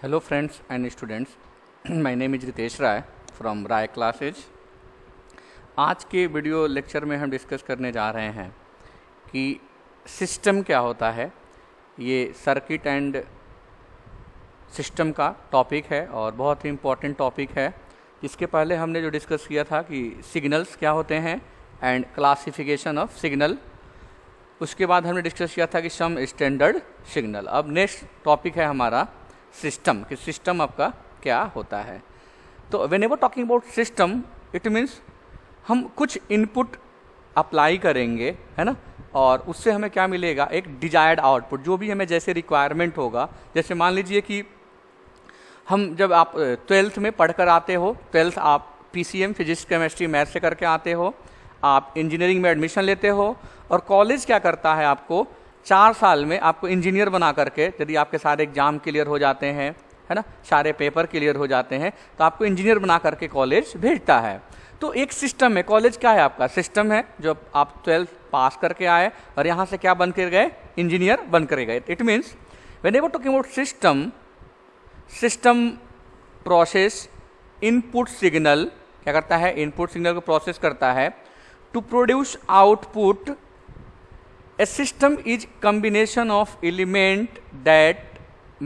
Hello friends and students, my name is Ritesh Rai from Rai classes. आज के video lecture में हम डिस्कस करने जा रहे हैं कि सिस्टम क्या होता है। ये सर्किट एंड सिस्टम का टॉपिक है और बहुत ही इम्पोर्टेंट टॉपिक है। इसके पहले हमने जो डिस्कस किया था कि सिग्नल्स क्या होते हैं एंड क्लासिफिकेशन ऑफ सिग्नल, उसके बाद हमने डिस्कस किया था कि सम स्टैंडर्ड सिग्नल। अब नेक्स्ट टॉपिक है हमारा सिस्टम, कि सिस्टम आपका क्या होता है। तो when ever talking about system it means हम कुछ इनपुट अप्लाई करेंगे, है ना, और उससे हमें क्या मिलेगा, एक डिजायर्ड आउटपुट, जो भी हमें जैसे रिक्वायरमेंट होगा। जैसे मान लीजिए कि हम जब आप 12th में पढ़कर आते हो, 12th आप PCM फिजिक्स केमिस्ट्री मैथ से करके आते हो, आप इंजीनियरिंग में एडमिशन लेते हो और कॉलेज क्या करता है, आपको 4 साल में आपको इंजीनियर बना करके, यदि आपके सारे एग्जाम क्लियर हो जाते हैं, है ना, सारे पेपर क्लियर हो जाते हैं, तो आपको इंजीनियर बना करके कॉलेज भेजता है। तो एक सिस्टम है, कॉलेज क्या है आपका, सिस्टम है। जो आप 12th पास करके आए और यहाँ से क्या बन कर गए, इंजीनियर बन कर गए। It means whenever talking about system, system process input signal, क्या करता है, इनपुट सिग्नल को प्रोसेस करता है to produce output. A system is combination of element that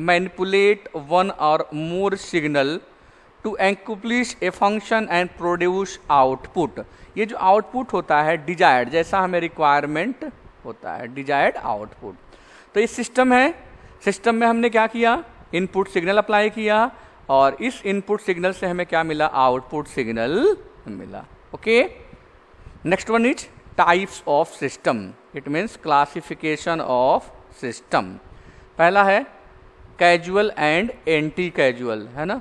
manipulate one or more signal to accomplish a function and produce output। ये जो output होता है डिजायर्ड, जैसा हमें रिक्वायरमेंट होता है, डिजायर्ड आउटपुट। तो ये सिस्टम है। सिस्टम में हमने क्या किया, इनपुट सिग्नल अप्लाई किया और इस इनपुट सिग्नल से हमें क्या मिला, आउटपुट सिग्नल मिला। Okay, next one is types of system, it means classification of system. पहला है कैजुअल एंड एंटी कैजुअल, है ना।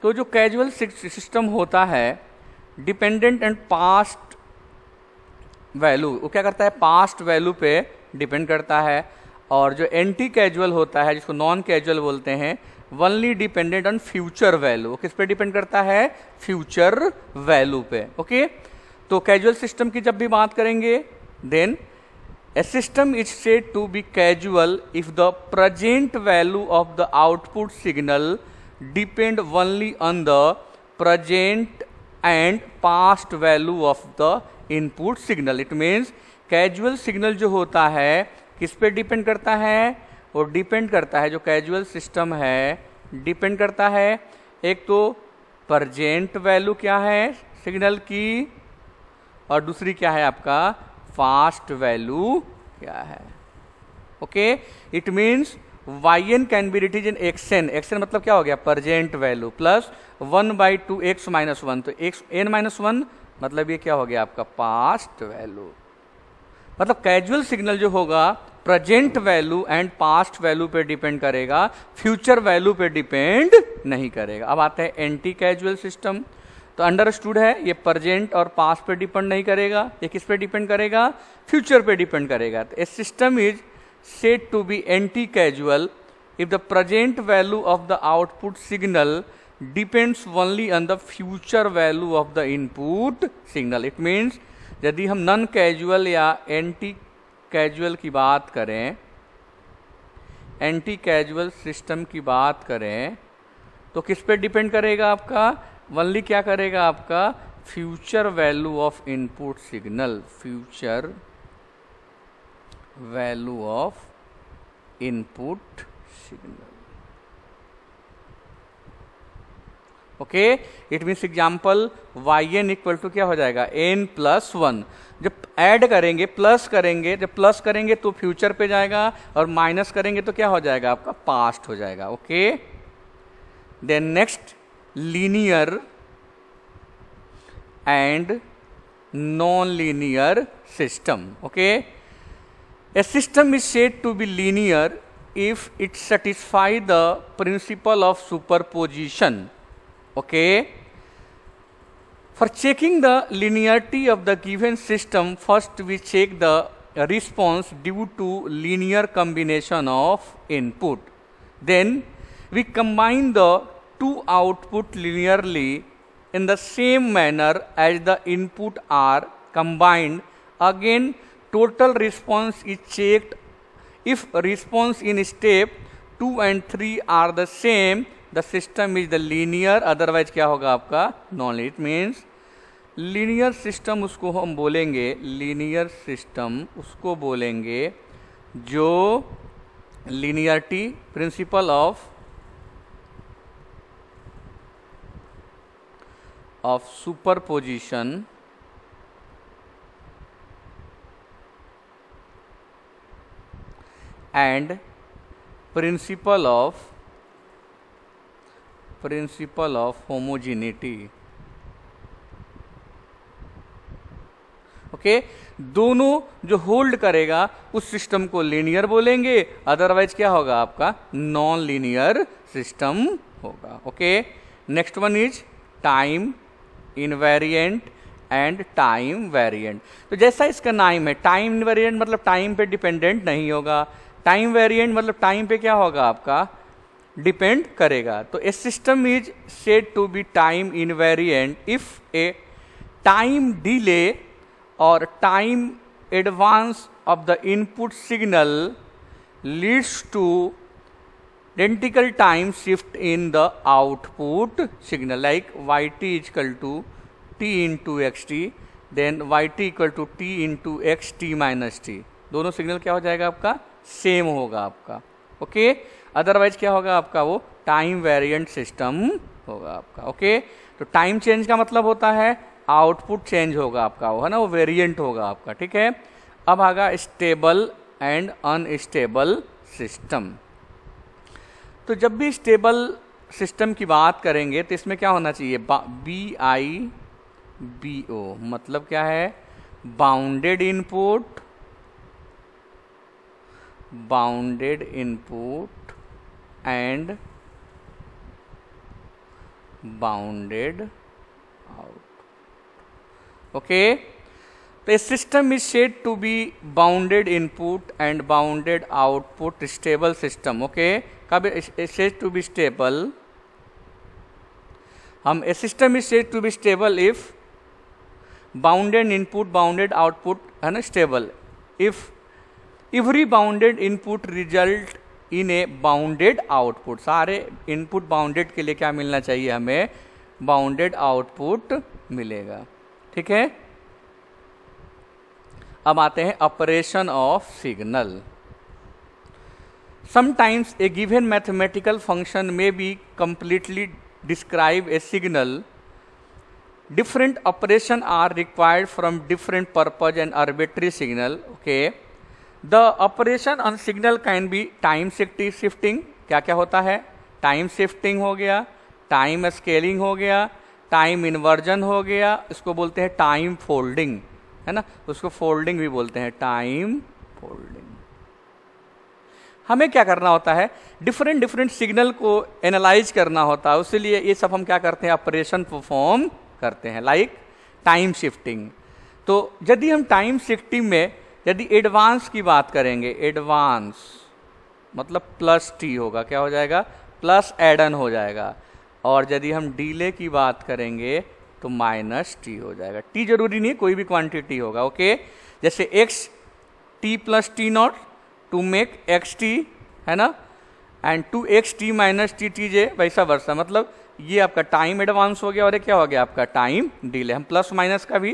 तो जो कैजुअल सिस्टम होता है डिपेंडेंट एंड पास्ट वैल्यू, वो क्या करता है, पास्ट वैल्यू पे डिपेंड करता है। और जो एंटी कैजुअल होता है, जिसको नॉन कैजुअल बोलते हैं, only dependent on future value. किस पे डिपेंड करता है, फ्यूचर वैल्यू पे। ओके, तो कैजुअल सिस्टम की जब भी बात करेंगे, then a system is said to be causal if the present value of the output signal depend only on the present and past value of the input signal। It means causal signal जो होता है किस पे depend करता है, वो depend करता है, जो कैजुअल सिस्टम है डिपेंड करता है एक तो प्रेजेंट वैल्यू क्या है सिग्नल की, और दूसरी क्या है आपका फास्ट वैल्यू क्या है। Okay, it means yn can be written in xn। xn मतलब क्या हो गया, प्रेजेंट वैल्यू प्लस 1/2 x - 1, तो x n - 1 मतलब ये क्या हो गया आपका पास्ट वैल्यू। मतलब कैजुअल सिग्नल जो होगा present value and past value पे डिपेंड करेगा, फ्यूचर वैल्यू पे डिपेंड नहीं करेगा। अब आता है एंटी कैजुअल सिस्टम। तो अंडरस्टूड है, ये प्रेजेंट और पास्ट पे डिपेंड नहीं करेगा, ये किस पे डिपेंड करेगा, फ्यूचर पे डिपेंड करेगा। तो a system is said to be anti causal if the present value of the output signal depends only on the future value of the input signal. It means यदि हम non causal या anti causal की बात करें, anti casual system की बात करें, तो किस पे डिपेंड करेगा आपका, ओनली क्या करेगा आपका future value of input signal, future value of input signal. Okay, it means example yn equal to क्या हो जाएगा, n+1। जब ऐड करेंगे, प्लस करेंगे, जब प्लस करेंगे तो फ्यूचर पे जाएगा और माइनस करेंगे तो क्या हो जाएगा आपका पास्ट हो जाएगा। Okay, then next linear and non-linear system। okay, a system is said to be linear if it satisfies the principle of superposition। okay, for checking the linearity of the given system, first we check the response due to linear combination of input, then we combine the two output linearly in the same manner as the input are combined. Again, total response is checked. If response in step 2 and 3 are the same, the system is the linear, otherwise क्या होगा आपका non linear. It means linear system उसको हम बोलेंगे, linear system उसको बोलेंगे जो linearity principle of superposition and principle of homogeneity. Okay, दोनों जो होल्ड करेगा उस सिस्टम को लीनियर बोलेंगे, अदरवाइज क्या होगा आपका नॉन लीनियर सिस्टम होगा। Okay, next one is time invariant and time variant. तो जैसा इसका नाम है, टाइम इनवेरिएंट मतलब टाइम पे डिपेंडेंट नहीं होगा, टाइम वेरिएंट मतलब टाइम पे क्या होगा आपका डिपेंड करेगा। तो a system is said to be time invariant if a time delay और time advance of the input signal leads to identical time shift in the output signal, like yt is equal to t into xt, then yt equal to t into xt minus t। दोनों signal क्या हो जाएगा आपका same होगा आपका। Okay, otherwise क्या होगा आपका वो टाइम वेरिएंट सिस्टम होगा आपका। ओके, तो टाइम चेंज का मतलब होता है आउटपुट चेंज होगा आपका, वो है ना, वो वेरिएंट होगा आपका। ठीक है, अब आगा स्टेबल एंड अनस्टेबल सिस्टम। तो जब भी स्टेबल सिस्टम की बात करेंगे तो इसमें क्या होना चाहिए, BIBO मतलब क्या है, bounded input and bounded out. Okay, तो system is said to be bounded input and bounded output stable system. Okay, कब सेड टू बी स्टेबल, हम a system is said to be stable if bounded input bounded output है ना stable, if every bounded input result in a bounded output. सारे input bounded के लिए क्या मिलना चाहिए हमें, बाउंडेड आउटपुट मिलेगा। ठीक है, अब आते हैं operation of signal. Sometimes a given mathematical function may be completely describe a signal. Different operation are required from different purpose and arbitrary signal. Okay, the operation on signal can be time shifting. क्या क्या होता है, time shifting हो गया, time scaling हो गया, time inversion हो गया, इसको बोलते हैं टाइम फोल्डिंग, है ना, उसको फोल्डिंग भी बोलते हैं, टाइम फोल्डिंग। हमें क्या करना होता है, डिफरेंट सिग्नल को एनालाइज करना होता है, उसलिए ये सब हम क्या करते हैं, ऑपरेशन परफॉर्म करते हैं, लाइक टाइम शिफ्टिंग। तो यदि हम टाइम शिफ्टिंग में यदि एडवांस की बात करेंगे, एडवांस मतलब प्लस टी होगा, क्या हो जाएगा, प्लस एड ऑन हो जाएगा, और यदि हम डिले की बात करेंगे तो माइनस टी हो जाएगा। टी जरूरी नहीं, कोई भी क्वांटिटी होगा। ओके, जैसे x t plus t not to make x t, है ना, and two x t minus t t j, वैसा वर्षा, मतलब ये आपका टाइम एडवांस हो गया और ये क्या हो गया आपका टाइम डिले। हम प्लस माइनस का भी,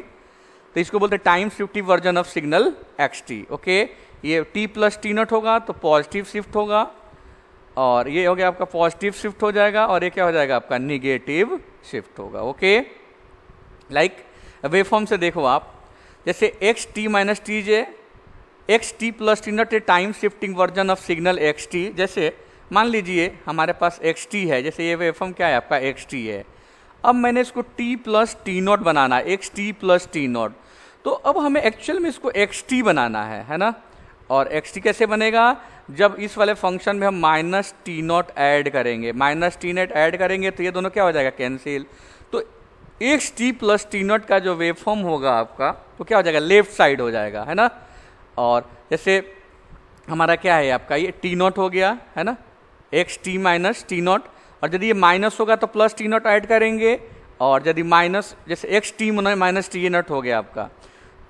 तो इसको बोलते हैं time shifted version of signal x t. Okay, ये टी प्लस टी नॉट होगा तो पॉजिटिव शिफ्ट होगा, और ये हो गया आपका पॉजिटिव शिफ्ट हो जाएगा, और ये क्या हो जाएगा आपका निगेटिव शिफ्ट होगा। ओके, लाइक वेवफॉर्म से देखो आप, जैसे x t minus T J, x t plus t not a time shifting version of signal x T. जैसे मान लीजिए हमारे पास एक्स टी है, जैसे ये वेवफॉर्म क्या है आपका एक्स टी है, अब मैंने इसको टी प्लस टी नॉट बनाना है, x t plus t not, तो अब हमें एक्चुअल में इसको एक्स टी बनाना है ना, और एक्स टी कैसे बनेगा, जब इस वाले फंक्शन में हम माइनस टी नॉट ऐड करेंगे, माइनस टी नॉट ऐड करेंगे तो ये दोनों क्या हो जाएगा कैंसिल, तो x t plus t not का जो वेवफॉर्म होगा आपका तो क्या हो जाएगा लेफ्ट साइड हो जाएगा, है ना। और जैसे हमारा क्या है आपका ये टी नॉट हो गया, है ना, x t minus t not, और यदि ये माइनस होगा तो प्लस टी नॉट ऐड करेंगे, और यदि माइनस जैसे x t minus t not हो गया आपका,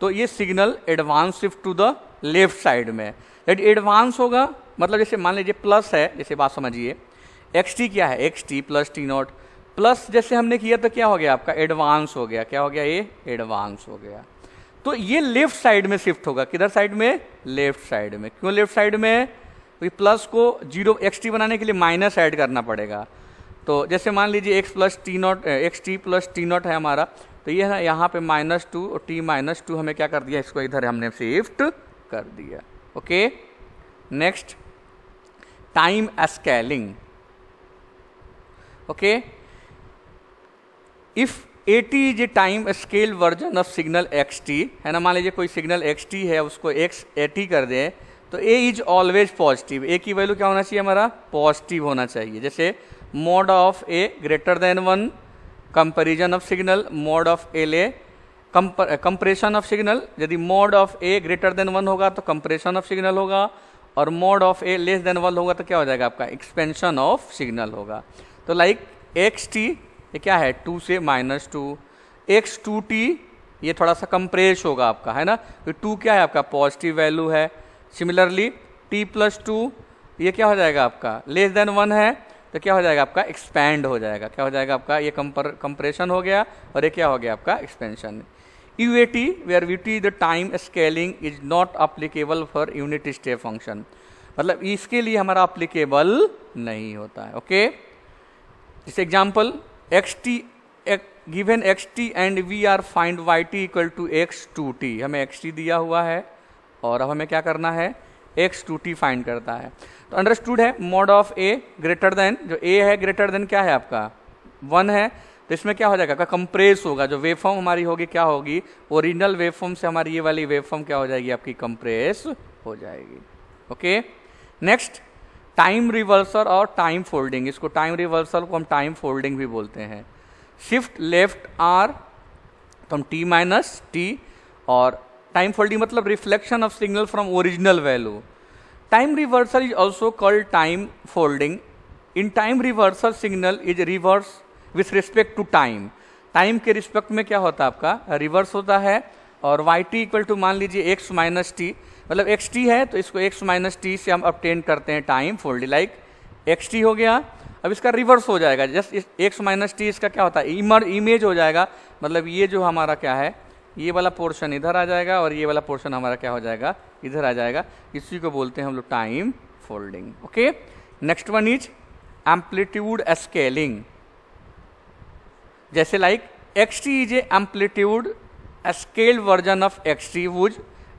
तो ये signal advance shift to the left side में। यदि एडवांस होगा मतलब जैसे मान लीजिए प्लस है, जैसे बात समझिए एक्स टी क्या है, x t plus t not, plus जैसे हमने किया तो क्या हो गया आपका, एडवांस हो गया, क्या हो गया, ये एडवांस हो गया। तो ये लेफ्ट साइड में शिफ्ट होगा, किधर साइड में, लेफ्ट साइड में। क्यों लेफ्ट साइड में, तो प्लस को जीरो एक्स टी बनाने के लिए माइनस ऐड करना पड़ेगा। तो जैसे मान लीजिए x plus t not, x t plus t not है हमारा, तो ये है यहाँ पे -2 और टी -2 हमें क्या कर दिया, इसको इधर हमने शिफ्ट कर दिया। Okay, next time scaling. Okay, if AT is a time scale version of signal XT, है ना, मान लीजिए कोई सिग्नल XT है, उसको AT कर दें, तो A is always positive. A की वैल्यू क्या होना चाहिए हमारा, पॉजिटिव होना चाहिए। जैसे mod of A greater than 1, comparison of signal, mod of LA, compression of signal. यदि mod of A greater than 1 होगा तो कंप्रेशन ऑफ सिग्नल होगा, और mod of A less than 1 होगा तो क्या हो जाएगा आपका, एक्सपेंशन ऑफ सिग्नल होगा। तो लाइक XT ये क्या है, 2 से -2, X2T ये थोड़ा सा कंप्रेस होगा आपका, है ना, तो 2 क्या है आपका, पॉजिटिव वैल्यू है। सिमिलरली T+2 ये क्या हो जाएगा आपका, लेस देन 1 है, तो क्या हो जाएगा आपका, एक्सपैंड हो जाएगा। क्या हो जाएगा आपका, ये कंप्रेशन हो गया और ये क्या हो गया आपका, expansion. UAT where VT the time scaling is not applicable for unit step function, मतलब इसके लिए हमारा अप्लीकेबल नहीं होता है। ओके, जैसे example XT given XT and we are find YT equal to X2T, हमें XT दिया हुआ है और अब हमें क्या करना है, X2T फाइंड करता है। तो अंडरस्टूड है, mode of A greater then, जो A है ग्रेटर देन क्या है आपका, 1 है, तो इसमें क्या हो जाएगा, कंप्रेस होगा। जो वेवफॉर्म हमारी होगी क्या होगी, ओरिजिनल वेवफॉर्म से हमारी ये वाली वेवफॉर्म क्या हो जाएगी आपकी, कंप्रेस हो जाएगी। ओके, नेक्स्ट टाइम रिवर्सल और टाइम फोल्डिंग। इसको टाइम रिवर्सल को हम टाइम फोल्डिंग भी बोलते हैं। शिफ्ट लेफ्ट R तो हम T-T, और टाइम फोल्डिंग मतलब reflection of signal from original value. Time reversal is also called time folding. In time reversal signal is reverse with respect to time, time के respect में क्या होता है आपका, रिवर्स होता है। और YT इक्वल टू मान लीजिए X -T, मतलब XT है तो इसको X -T से हम ऑब्टेन करते हैं टाइम फोल्डिंग। लाइक XT हो गया, अब इसका रिवर्स हो जाएगा, जस्ट X -T इसका क्या होता है, इमेज हो जाएगा, मतलब ये जो हमारा क्या है, ये वाला पोर्शन इधर आ जाएगा और ये वाला पोर्शन हमारा क्या हो जाएगा, इधर आ जाएगा। इसी को बोलते हैं हम लोग time folding. Okay, next one is amplitude scaling. जैसे like XT is a amplitude scaled version of XT whose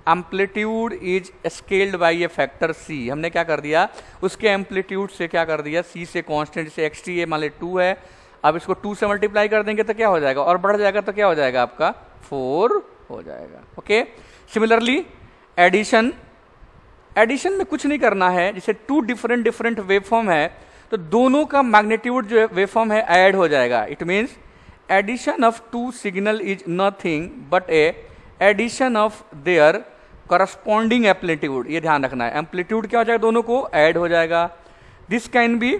amplitude is scaled by a factor C। हमने क्या कर दिया, उसके एम्पलीट्यूड से क्या कर दिया, C से कांस्टेंट से XT ये मान ली 2 है, अब इसको 2 से मल्टीप्लाई कर देंगे तो क्या हो जाएगा, और बढ़ जाएगा तो क्या हो जाएगा आपका 4 हो जाएगा। ओके, सिमिलरली एडिशन, एडिशन में कुछ नहीं करना है, जैसे 2 डिफरेंट वेवफॉर्म है तो दोनों का मैग्नीट्यूड जो वेवफॉर्म है ऐड हो जाएगा। It means addition of 2 signal is nothing but a addition of their corresponding amplitude. ये ध्यान रखना है, एम्पलीट्यूड क्या हो जाएगा, दोनों को ऐड हो जाएगा। This can be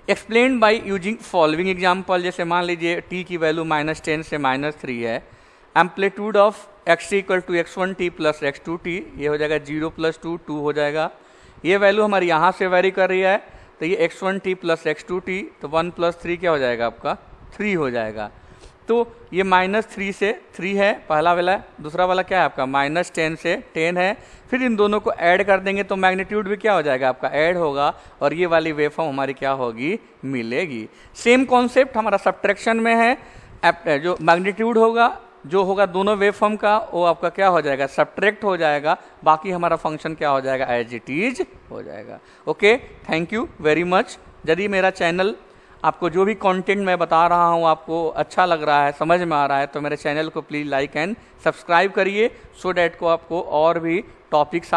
explain by using following example. जैसे मान लीजिए t की वैल्यू -10 से -3 है, amplitude of XT equal to X1T plus X2T, ये हो जाएगा 0 + 2 2 हो जाएगा। ये वैल्यू हमारी यहाँ से वेरी कर रही है तो ये X1T प्लस X2T, तो 1 + 3 क्या हो जाएगा आपका 3 हो जाएगा। तो ये -3 से 3 है पहला वाला, दूसरा वाला क्या है आपका -10 से 10 है, फिर इन दोनों को ऐड कर देंगे तो मैग्नीट्यूड भी क्या हो जाएगा आपका ऐड होगा और ये वाली वेवफॉर्म हमारी क्या होगी, मिलेगी। सेम कॉन्सेप्ट हमारा सब्ट्रैक्शन में है, जो मैग्नीट्यूड होगा जो होगा दोनों वेवफॉर्म का वो आपका क्या हो जाएगा, सब्ट्रैक्ट हो जाएगा, बाकी हमारा फंक्शन क्या हो जाएगा, एज इट इज हो जाएगा। Okay, thank you very much. यदि मेरा चैनल आपको जो भी कंटेंट मैं बता रहा हूँ आपको अच्छा लग रहा है, समझ में आ रहा है, तो मेरे चैनल को प्लीज़ लाइक एंड सब्सक्राइब करिए, सो डैट को आपको और भी टॉपिक्स